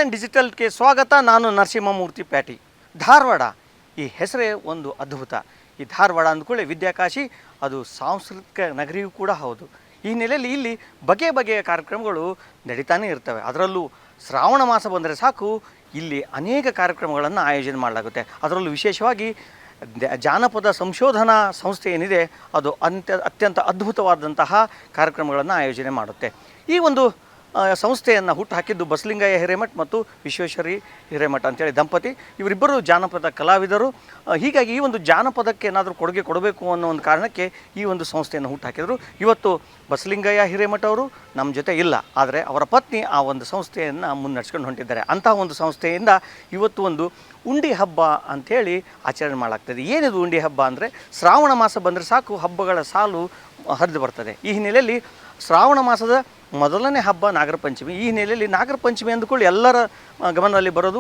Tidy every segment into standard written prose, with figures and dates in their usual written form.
RN ಡಿಜಿಟಲ್ಗೆ ಸ್ವಾಗತ. ನಾನು Narasimhamurthy patty. Dharwad ಈ ಹೆಸರೇ ಒಂದು ಅದ್ಭುತ. ಈ ಧಾರವಾಡ ಅಂದ್ಕೊಳ್ಳಿ ವಿದ್ಯಾಕಾಶಿ, ಅದು ಸಾಂಸ್ಕೃತಿಕ ನಗರಿಯೂ ಕೂಡ ಹೌದು. ಈ ನೆಲೆಯಲ್ಲಿ ಇಲ್ಲಿ ಬಗೆ ಬಗೆಯ ಕಾರ್ಯಕ್ರಮಗಳು ನಡೀತಾನೆ ಇರ್ತವೆ. ಅದರಲ್ಲೂ ಶ್ರಾವಣ ಮಾಸ ಬಂದರೆ ಸಾಕು, ಇಲ್ಲಿ ಅನೇಕ ಕಾರ್ಯಕ್ರಮಗಳನ್ನು ಆಯೋಜನೆ ಮಾಡಲಾಗುತ್ತೆ. ಅದರಲ್ಲೂ ವಿಶೇಷವಾಗಿ ಜಾನಪದ ಸಂಶೋಧನಾ ಸಂಸ್ಥೆ ಏನಿದೆ ಅದು ಅತ್ಯಂತ ಅದ್ಭುತವಾದಂತಹ ಕಾರ್ಯಕ್ರಮಗಳನ್ನು ಆಯೋಜನೆ ಮಾಡುತ್ತೆ. ಈ ಒಂದು ಸಂಸ್ಥೆಯನ್ನು ಹುಟ್ಟು ಹಾಕಿದ್ದು ಬಸಲಿಂಗಯ್ಯ ಹಿರೇಮಠ್ ಮತ್ತು ವಿಶ್ವೇಶ್ವರಿ ಹಿರೇಮಠ ಅಂತೇಳಿ ದಂಪತಿ. ಇವರಿಬ್ಬರು ಜಾನಪದ ಕಲಾವಿದರು. ಹೀಗಾಗಿ ಈ ಒಂದು ಜಾನಪದಕ್ಕೆ ಏನಾದರೂ ಕೊಡುಗೆ ಕೊಡಬೇಕು ಅನ್ನೋ ಒಂದು ಕಾರಣಕ್ಕೆ ಈ ಒಂದು ಸಂಸ್ಥೆಯನ್ನು ಹುಟ್ಟು ಹಾಕಿದರು. ಇವತ್ತು ಬಸಲಿಂಗಯ್ಯ ಹಿರೇಮಠ ಅವರು ನಮ್ಮ ಜೊತೆ ಇಲ್ಲ, ಆದರೆ ಅವರ ಪತ್ನಿ ಆ ಒಂದು ಸಂಸ್ಥೆಯನ್ನು ಮುನ್ನಡೆಸ್ಕೊಂಡು ಹೊಂಟಿದ್ದಾರೆ. ಅಂತಹ ಒಂದು ಸಂಸ್ಥೆಯಿಂದ ಇವತ್ತು ಒಂದು ಉಂಡಿ ಹಬ್ಬ ಅಂಥೇಳಿ ಆಚರಣೆ ಮಾಡಲಾಗ್ತದೆ. ಏನಿದು ಉಂಡಿ ಹಬ್ಬ ಅಂದರೆ, ಶ್ರಾವಣ ಮಾಸ ಬಂದರೆ ಸಾಕು ಹಬ್ಬಗಳ ಸಾಲು ಹರಿದು ಬರ್ತದೆ. ಈ ಹಿನ್ನೆಲೆಯಲ್ಲಿ ಶ್ರಾವಣ ಮಾಸದ ಮೊದಲನೇ ಹಬ್ಬ ನಾಗರ ಪಂಚಮಿ. ಈ ಹಿನ್ನೆಲೆಯಲ್ಲಿ ನಾಗರ ಪಂಚಮಿ ಅಂದುಕೊಳ್ಳಿ ಎಲ್ಲರ ಗಮನದಲ್ಲಿ ಬರೋದು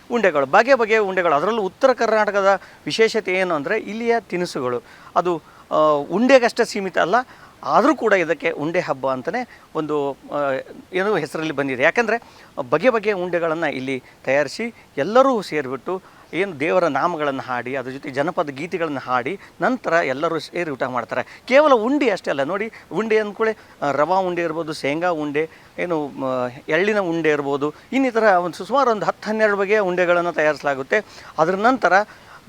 ಉಂಡೆಗಳು, ಬಗೆ ಬಗೆಯ ಉಂಡೆಗಳು. ಅದರಲ್ಲೂ ಉತ್ತರ ಕರ್ನಾಟಕದ ವಿಶೇಷತೆ ಏನು ಅಂದರೆ ಇಲ್ಲಿಯ ತಿನಿಸುಗಳು. ಅದು ಉಂಡೆಗಷ್ಟೇ ಸೀಮಿತ ಅಲ್ಲ, ಆದರೂ ಕೂಡ ಇದಕ್ಕೆ ಉಂಡೆ ಹಬ್ಬ ಅಂತಲೇ ಒಂದು ಏನೋ ಹೆಸರಲ್ಲಿ ಬಂದಿದೆ. ಯಾಕಂದರೆ ಬಗೆ ಬಗೆಯ ಉಂಡೆಗಳನ್ನು ಇಲ್ಲಿ ತಯಾರಿಸಿ ಎಲ್ಲರೂ ಸೇರಿಬಿಟ್ಟು ಏನು ದೇವರ ನಾಮಗಳನ್ನು ಹಾಡಿ ಅದ್ರ ಜೊತೆ ಜನಪದ ಗೀತೆಗಳನ್ನು ಹಾಡಿ ನಂತರ ಎಲ್ಲರೂ ಸೇರಿ ಊಟ ಮಾಡ್ತಾರೆ. ಕೇವಲ ಉಂಡೆ ಅಷ್ಟೇ ಅಲ್ಲ ನೋಡಿ, ಉಂಡೆ ಅಂದ್ಕೊಳ್ಳಿ ರವಾ ಉಂಡೆ ಇರ್ಬೋದು, ಶೇಂಗಾ ಉಂಡೆ, ಏನು ಎಳ್ಳಿನ ಉಂಡೆ ಇರ್ಬೋದು, ಇನ್ನಿತರ ಸುಮಾರು ಒಂದು 10-12 ಬಗೆಯ ಉಂಡೆಗಳನ್ನು ತಯಾರಿಸಲಾಗುತ್ತೆ. ಅದರ ನಂತರ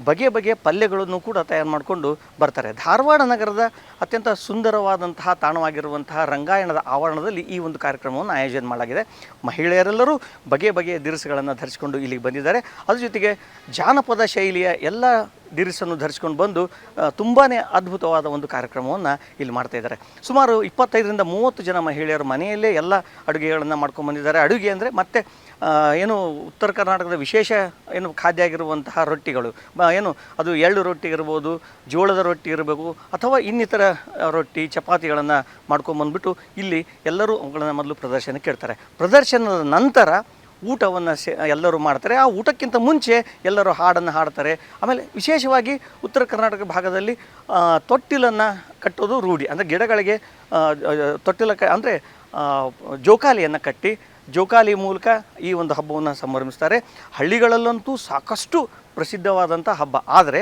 ಬಗೆ ಬಗೆಯ ಪಲ್ಯಗಳನ್ನು ಕೂಡ ತಯಾರು ಮಾಡಿಕೊಂಡು ಬರ್ತಾರೆ. ಧಾರವಾಡ ನಗರದ ಅತ್ಯಂತ ಸುಂದರವಾದಂತಹ ತಾಣವಾಗಿರುವಂತಹ ರಂಗಾಯಣದ ಆವರಣದಲ್ಲಿ ಈ ಒಂದು ಕಾರ್ಯಕ್ರಮವನ್ನು ಆಯೋಜನೆ ಮಾಡಲಾಗಿದೆ. ಮಹಿಳೆಯರೆಲ್ಲರೂ ಬಗೆ ಬಗೆಯ ದಿರಿಸುಗಳನ್ನು ಧರಿಸಿಕೊಂಡು ಇಲ್ಲಿಗೆ ಬಂದಿದ್ದಾರೆ. ಅದ್ರ ಜೊತೆಗೆ ಜಾನಪದ ಶೈಲಿಯ ಎಲ್ಲ ದಿರಿಸನ್ನು ಧರಿಸ್ಕೊಂಡು ಬಂದು ತುಂಬಾ ಅದ್ಭುತವಾದ ಒಂದು ಕಾರ್ಯಕ್ರಮವನ್ನು ಇಲ್ಲಿ ಮಾಡ್ತಾಯಿದ್ದಾರೆ. ಸುಮಾರು 25-30 ಜನ ಮಹಿಳೆಯರು ಮನೆಯಲ್ಲೇ ಎಲ್ಲ ಅಡುಗೆಗಳನ್ನು ಮಾಡ್ಕೊಂಡು ಬಂದಿದ್ದಾರೆ. ಅಡುಗೆ ಅಂದರೆ ಮತ್ತೆ ಏನು ಉತ್ತರ ಕರ್ನಾಟಕದ ವಿಶೇಷ ಏನು ಖಾದ್ಯ ಆಗಿರುವಂತಹ ರೊಟ್ಟಿಗಳು, ಏನು ಅದು ಎಳ್ಳು ರೊಟ್ಟಿ ಇರ್ಬೋದು, ಜೋಳದ ರೊಟ್ಟಿ ಇರಬೇಕು, ಅಥವಾ ಇನ್ನಿತರ ರೊಟ್ಟಿ ಚಪಾತಿಗಳನ್ನು ಮಾಡ್ಕೊಂಬಂದ್ಬಿಟ್ಟು ಇಲ್ಲಿ ಎಲ್ಲರೂ ಅವುಗಳನ್ನು ಮೊದಲು ಪ್ರದರ್ಶನಕ್ಕೆ ಇಡ್ತಾರೆ. ಪ್ರದರ್ಶನದ ನಂತರ ಊಟವನ್ನು ಎಲ್ಲರೂ ಮಾಡ್ತಾರೆ. ಆ ಊಟಕ್ಕಿಂತ ಮುಂಚೆ ಎಲ್ಲರೂ ಹಾಡನ್ನು ಹಾಡ್ತಾರೆ. ಆಮೇಲೆ ವಿಶೇಷವಾಗಿ ಉತ್ತರ ಕರ್ನಾಟಕ ಭಾಗದಲ್ಲಿ ತೊಟ್ಟಿಲನ್ನು ಕಟ್ಟೋದು ರೂಢಿ. ಅಂದರೆ ಗಿಡಗಳಿಗೆ ಅಂದರೆ ಜೋಕಾಲಿಯನ್ನು ಕಟ್ಟಿ ಜೋಕಾಲಿ ಮೂಲಕ ಈ ಒಂದು ಹಬ್ಬವನ್ನು ಸಂಭ್ರಮಿಸ್ತಾರೆ. ಹಳ್ಳಿಗಳಲ್ಲಂತೂ ಸಾಕಷ್ಟು ಪ್ರಸಿದ್ಧವಾದಂಥ ಹಬ್ಬ, ಆದರೆ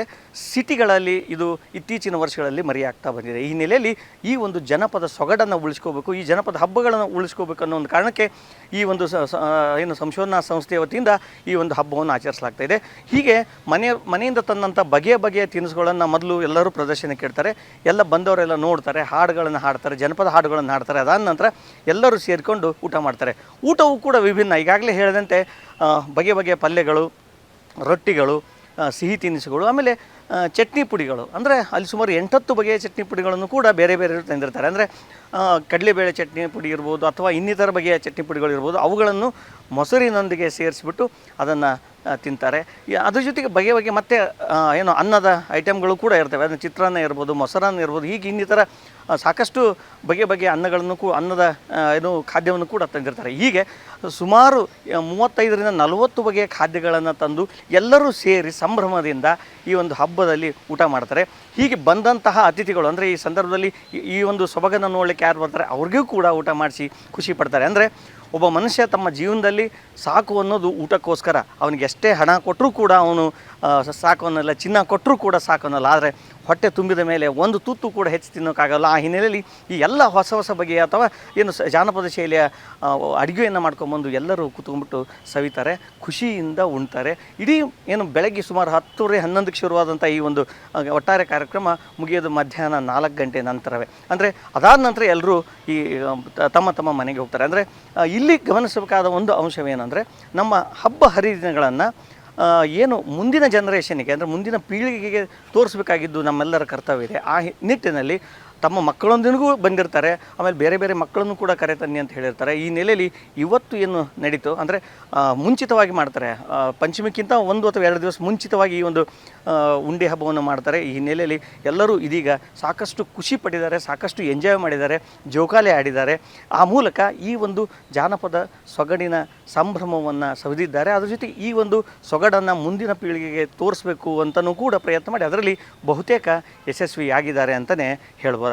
ಸಿಟಿಗಳಲ್ಲಿ ಇದು ಇತ್ತೀಚಿನ ವರ್ಷಗಳಲ್ಲಿ ಮರೆಯಾಗ್ತಾ ಬಂದಿದೆ. ಈ ಹಿನ್ನೆಲೆಯಲ್ಲಿ ಈ ಒಂದು ಜನಪದ ಸೊಗಡನ್ನು ಉಳಿಸ್ಕೋಬೇಕು, ಈ ಜನಪದ ಹಬ್ಬಗಳನ್ನು ಉಳಿಸ್ಕೋಬೇಕು ಅನ್ನೋ ಒಂದು ಕಾರಣಕ್ಕೆ ಈ ಒಂದು ಏನು ಸಂಶೋಧನಾ ಸಂಸ್ಥೆಯ ವತಿಯಿಂದ ಈ ಒಂದು ಹಬ್ಬವನ್ನು ಆಚರಿಸಲಾಗ್ತಾ ಇದೆ. ಹೀಗೆ ಮನೆಯಿಂದ ತಂದಂಥ ಬಗೆಯ ಬಗೆಯ ತಿನಿಸುಗಳನ್ನು ಮೊದಲು ಎಲ್ಲರೂ ಪ್ರದರ್ಶನಕ್ಕೆ ಇಡ್ತಾರೆ. ಎಲ್ಲ ಬಂದವರೆಲ್ಲ ನೋಡ್ತಾರೆ, ಹಾಡುಗಳನ್ನು ಹಾಡ್ತಾರೆ, ಜನಪದ ಹಾಡುಗಳನ್ನು ಹಾಡ್ತಾರೆ. ಅದಾದ ನಂತರ ಎಲ್ಲರೂ ಸೇರಿಕೊಂಡು ಊಟ ಮಾಡ್ತಾರೆ. ಊಟವೂ ಕೂಡ ವಿಭಿನ್ನ. ಈಗಾಗಲೇ ಹೇಳಿದಂತೆ ಬಗೆ ಬಗೆಯ ಪಲ್ಯಗಳು, ರೊಟ್ಟಿಗಳು, ಸಿಹಿ ತಿನಿಸುಗಳು, ಆಮೇಲೆ ಚಟ್ನಿ ಪುಡಿಗಳು. ಅಂದರೆ ಅಲ್ಲಿ ಸುಮಾರು 8-10 ಬಗೆಯ ಚಟ್ನಿ ಪುಡಿಗಳನ್ನು ಕೂಡ ಬೇರೆ ಬೇರೆ ತಂದಿರ್ತಾರೆ. ಅಂದರೆ ಕಡಲೆಬೇಳೆ ಚಟ್ನಿ ಪುಡಿ ಇರ್ಬೋದು, ಅಥವಾ ಇನ್ನಿತರ ಬಗೆಯ ಚಟ್ನಿ ಪುಡಿಗಳು ಇರ್ಬೋದು. ಅವುಗಳನ್ನು ಮೊಸರಿನೊಂದಿಗೆ ಸೇರಿಸಿಬಿಟ್ಟು ಅದನ್ನು ತಿಂತಾರೆ. ಅದ್ರ ಜೊತೆಗೆ ಬಗೆ ಬಗೆ ಮತ್ತು ಏನು ಅನ್ನದ ಐಟಮ್ಗಳು ಕೂಡ ಇರ್ತವೆ. ಅದನ್ನು ಚಿತ್ರಾನ್ನ ಇರ್ಬೋದು, ಮೊಸರನ್ನ ಇರ್ಬೋದು, ಹೀಗೆ ಇನ್ನಿತರ ಸಾಕಷ್ಟು ಬಗೆ ಬಗೆಯ ಅನ್ನದ ಏನು ಖಾದ್ಯವನ್ನು ಕೂಡ ತಂದಿರ್ತಾರೆ. ಹೀಗೆ ಸುಮಾರು 35-40 ಬಗೆಯ ಖಾದ್ಯಗಳನ್ನು ತಂದು ಎಲ್ಲರೂ ಸೇರಿ ಸಂಭ್ರಮದಿಂದ ಈ ಒಂದು ಹಬ್ಬದಲ್ಲಿ ಊಟ ಮಾಡ್ತಾರೆ. ಹೀಗೆ ಬಂದಂತಹ ಅತಿಥಿಗಳು, ಅಂದರೆ ಈ ಸಂದರ್ಭದಲ್ಲಿ ಈ ಒಂದು ಸೊಬಗನ್ನು ನೋಡಲಿಕ್ಕೆ ಯಾರು ಬರ್ತಾರೆ ಅವ್ರಿಗೂ ಕೂಡ ಊಟ ಮಾಡಿಸಿ ಖುಷಿ ಪಡ್ತಾರೆ. ಅಂದರೆ ಒಬ್ಬ ಮನುಷ್ಯ ತಮ್ಮ ಜೀವನದಲ್ಲಿ ಸಾಕು ಅನ್ನೋದು ಊಟಕ್ಕೋಸ್ಕರ. ಅವನಿಗೆ ಎಷ್ಟೇ ಹಣ ಕೊಟ್ಟರೂ ಕೂಡ ಅವನು ಸಾಕು ಅನ್ನಲ್ಲ, ಚಿನ್ನ ಕೊಟ್ಟರೂ ಕೂಡ ಸಾಕು ಅನ್ನಲ್ಲ. ಆದರೆ ಹೊಟ್ಟೆ ತುಂಬಿದ ಮೇಲೆ ಒಂದು ತುತ್ತು ಕೂಡ ಹೆಚ್ಚು ತಿನ್ನೋಕ್ಕಾಗಲ್ಲ. ಆ ಹಿನ್ನೆಲೆಯಲ್ಲಿ ಈ ಎಲ್ಲ ಹೊಸ ಬಗೆಯ ಅಥವಾ ಏನು ಜಾನಪದ ಶೈಲಿಯ ಅಡುಗೆಯನ್ನು ಮಾಡ್ಕೊಂಬಂದು ಎಲ್ಲರೂ ಕೂತ್ಕೊಂಡ್ಬಿಟ್ಟು ಸವಿತಾರೆ, ಖುಷಿಯಿಂದ ಉಣ್ತಾರೆ. ಇಡೀ ಏನು ಬೆಳಗ್ಗೆ ಸುಮಾರು 10-11ಕ್ಕೆ ಶುರುವಾದಂಥ ಈ ಒಂದು ಒಟ್ಟಾರೆ ಕಾರ್ಯಕ್ರಮ ಮುಗಿಯೋದು ಮಧ್ಯಾಹ್ನ 4 ಗಂಟೆ ನಂತರವೇ. ಅಂದರೆ ಅದಾದ ನಂತರ ಎಲ್ಲರೂ ಈ ತಮ್ಮ ಮನೆಗೆ ಹೋಗ್ತಾರೆ. ಅಂದರೆ ಇಲ್ಲಿ ಗಮನಿಸಬೇಕಾದ ಒಂದು ಅಂಶವೇನೆಂದರೆ, ನಮ್ಮ ಹಬ್ಬ ಹರಿದಿನಗಳನ್ನು ಏನು ಮುಂದಿನ ಜನ್ರೇಷನ್ನಿಗೆ, ಅಂದರೆ ಮುಂದಿನ ಪೀಳಿಗೆಗೆ ತೋರಿಸ್ಬೇಕಾಗಿದ್ದು ನಮ್ಮೆಲ್ಲರ ಕರ್ತವ್ಯ ಇದೆ. ಆ ನಿಟ್ಟಿನಲ್ಲಿ ತಮ್ಮ ಮಕ್ಕಳೊಂದಿಗೂ ಬಂದಿರ್ತಾರೆ, ಆಮೇಲೆ ಬೇರೆ ಬೇರೆ ಮಕ್ಕಳನ್ನು ಕೂಡ ಕರೆತನ್ನಿ ಅಂತ ಹೇಳಿರ್ತಾರೆ. ಈ ನೆಲೆಯಲ್ಲಿ ಇವತ್ತು ಏನು ನಡೀತು ಅಂದರೆ ಮುಂಚಿತವಾಗಿ ಮಾಡ್ತಾರೆ. ಪಂಚಮಿಕ್ಕಿಂತ 1 ಅಥವಾ 2 ದಿವಸ ಮುಂಚಿತವಾಗಿ ಈ ಒಂದು ಉಂಡೆ ಹಬ್ಬವನ್ನು ಮಾಡ್ತಾರೆ. ಈ ಹಿನ್ನೆಲೆಯಲ್ಲಿ ಎಲ್ಲರೂ ಇದೀಗ ಸಾಕಷ್ಟು ಖುಷಿ ಪಟ್ಟಿದ್ದಾರೆ, ಸಾಕಷ್ಟು ಎಂಜಾಯ್ ಮಾಡಿದ್ದಾರೆ, ಜೋಕಾಲಿ ಆಡಿದ್ದಾರೆ. ಆ ಮೂಲಕ ಈ ಒಂದು ಜಾನಪದ ಸೊಗಡಿನ ಸಂಭ್ರಮವನ್ನು ಸವಿದಿದ್ದಾರೆ. ಅದ್ರ ಜೊತೆ ಈ ಒಂದು ಸೊಗಡನ್ನು ಮುಂದಿನ ಪೀಳಿಗೆಗೆ ತೋರಿಸ್ಬೇಕು ಅಂತಲೂ ಕೂಡ ಪ್ರಯತ್ನ ಮಾಡಿ ಅದರಲ್ಲಿ ಬಹುತೇಕ ಯಶಸ್ವಿಯಾಗಿದ್ದಾರೆ ಅಂತಲೇ ಹೇಳ್ಬೋದಾಗಿದೆ.